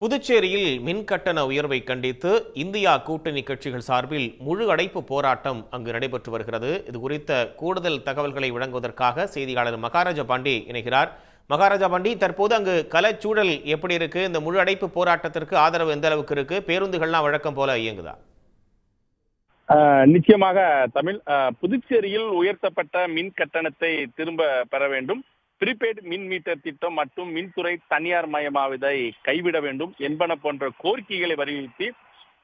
புதுச்சேரியில் மின் கட்டண உயர்வை கண்டித்து இந்தியா கூட்டணி கட்சிகள் சார்பில் முழு அடைப்பு போராட்டம் அங்கு நடைபெற்று வருகிறது. இது குறித்த கூடுதல் தகவல்களை வழங்குவதற்காக செய்தியாளர் மகாராஜா பாண்டி இணைகிறார். மகாராஜா பாண்டி, தற்போது அங்கு கலச்சூழல் எப்படி இருக்கு? இந்த முழு அடைப்பு போராட்டத்திற்கு ஆதரவு எந்த அளவுக்கு இருக்கு? பேருந்துகள்லாம் வழக்கம் போல இயங்குதா? நிச்சயமாக தமிழ் புதுச்சேரியில் உயர்த்தப்பட்ட மின் கட்டணத்தை திரும்ப பெற வேண்டும். ப்ரீபெய்டு மின் மீட்டர் திட்டம் மற்றும் மின்துறை தனியார் மயமாவதை கைவிட வேண்டும் என்பன போன்ற கோரிக்கைகளை வலியுறுத்தி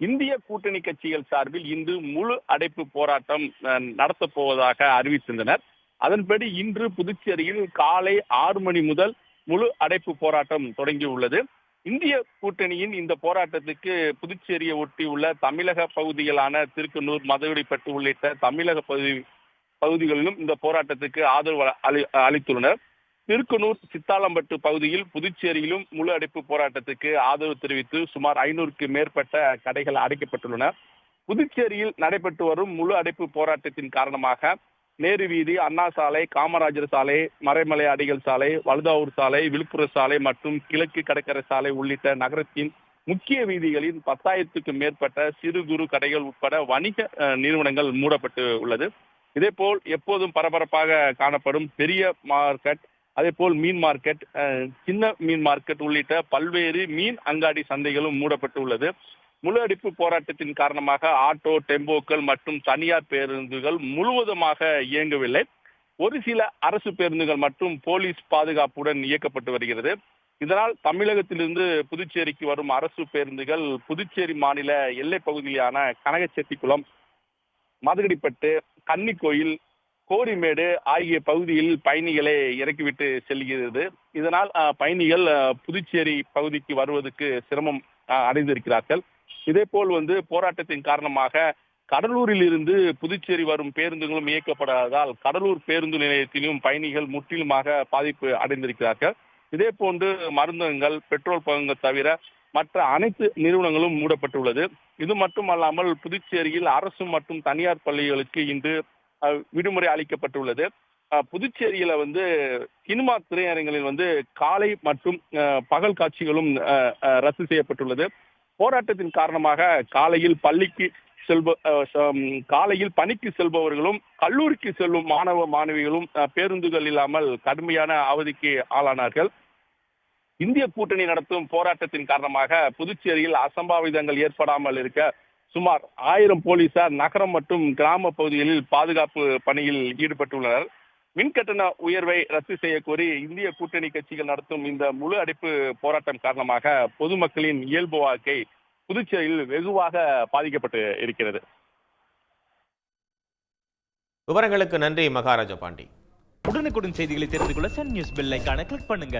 இந்திய கூட்டணி கட்சிகள் சார்பில் இன்று முழு அடைப்பு போராட்டம் நடத்தப் போவதாக அறிவித்திருந்தனர். அதன்படி இன்று புதுச்சேரியில் காலை 6 மணி முதல் முழு அடைப்பு போராட்டம் தொடங்கியுள்ளது. இந்திய கூட்டணியின் இந்த போராட்டத்துக்கு புதுச்சேரியை ஒட்டியுள்ள தமிழக பகுதிகளான திருக்கனூர், மதகுடிப்பட்டு உள்ளிட்ட தமிழக பகுதிகளிலும் இந்த போராட்டத்துக்கு ஆதரவு அளித்துள்ளனர். திருக்கனூர், சித்தாலம்பட்டு பகுதியில் புதுச்சேரியிலும் முழு அடைப்பு போராட்டத்துக்கு ஆதரவு தெரிவித்து சுமார் 500க்கு மேற்பட்ட கடைகள் அடைக்கப்பட்டுள்ளன. புதுச்சேரியில் நடைபெற்று வரும் முழு அடைப்பு போராட்டத்தின் காரணமாக நேரு வீதி, அண்ணா சாலை, காமராஜர் சாலை, மறைமலை அடிகள் சாலை, வழுதாவூர் சாலை, விழுப்புரம் சாலை மற்றும் கிழக்கு கடற்கரை சாலை உள்ளிட்ட நகரத்தின் முக்கிய வீதிகளில் 10,000க்கும் மேற்பட்ட சிறு குறு கடைகள் உட்பட வணிக நிறுவனங்கள் மூடப்பட்டு உள்ளது. இதேபோல் எப்போதும் பரபரப்பாக காணப்படும் பெரிய மார்க்கெட், அதே போல் மீன் மார்க்கெட், சின்ன மீன் மார்க்கெட் உள்ளிட்ட பல்வேறு மீன் அங்காடி சந்தைகளும் மூடப்பட்டு உள்ளது. முழு அடைப்பு போராட்டத்தின் காரணமாக ஆட்டோ, டெம்போக்கள் மற்றும் தனியார் பேருந்துகள் முழுவதுமாக இயங்கவில்லை. ஒரு சில அரசு பேருந்துகள் மற்றும் போலீஸ் பாதுகாப்புடன் இயக்கப்பட்டு வருகிறது. இதனால் தமிழகத்திலிருந்து புதுச்சேரிக்கு வரும் அரசு பேருந்துகள் புதுச்சேரி மாநில எல்லை பகுதியான கனகச்செட்டிக்குளம், மதகுடிப்பட்டு, கன்னிக்கோயில், கோரிமேடு ஆகிய பகுதியில் பயணிகளை இறக்கிவிட்டு செல்கிறது. இதனால் பயணிகள் புதுச்சேரி பகுதிக்கு வருவதற்கு சிரமம் அடைந்திருக்கிறார்கள். இதே போல் போராட்டத்தின் காரணமாக கடலூரில் இருந்து புதுச்சேரி வரும் பேருந்துகளும் இயக்கப்படாததால் கடலூர் பேருந்து நிலையத்திலும் பயணிகள் முற்றிலுமாக பாதிப்பு அடைந்திருக்கிறார்கள். இதே போன்று மருந்தகங்கள், பெட்ரோல் பங்குகள் தவிர மற்ற அனைத்து நிறுவனங்களும் மூடப்பட்டுள்ளது. இது மட்டுமல்லாமல் புதுச்சேரியில் அரசு மற்றும் தனியார் பள்ளிகளுக்கு இன்று விடுமுறை அளிக்கப்பட்டுள்ளது. புதுச்சேரியில சினிமா திரையரங்களில் காலை மற்றும் பகல் காட்சிகளும் ரத்து செய்யப்பட்டுள்ளது. போராட்டத்தின் காரணமாக காலையில் பணிக்கு செல்பவர்களும் கல்லூரிக்கு செல்லும் மாணவ மாணவிகளும் பேருந்துகள் இல்லாமல் கடுமையான அவதிக்கு ஆளானார்கள். இந்திய கூட்டணி நடத்தும் போராட்டத்தின் காரணமாக புதுச்சேரியில் அசம்பாவிதங்கள் ஏற்படாமல் இருக்க சுமார் 1000 போலீசார் நகரம் மற்றும் கிராம பகுதிகளில் பாதுகாப்பு பணியில் ஈடுபட்டுள்ளனர். மின்கட்டண உயர்வை ரத்து செய்ய கோரி இந்திய கூட்டணி கட்சிகள் நடத்தும் இந்த முழு அடைப்பு போராட்டம் காரணமாக பொதுமக்களின் இயல்பு வாழ்க்கை புதுச்சேரியில் வெகுவாக பாதிக்கப்பட்டு இருக்கிறது. விவரங்களுக்கு நன்றி மகாராஜா பாண்டி. உடனுக்குடன் செய்திகளை தெரிந்து கொள்ள சன் நியூஸ் பெல் ஐகானை கிளிக் பண்ணுங்க.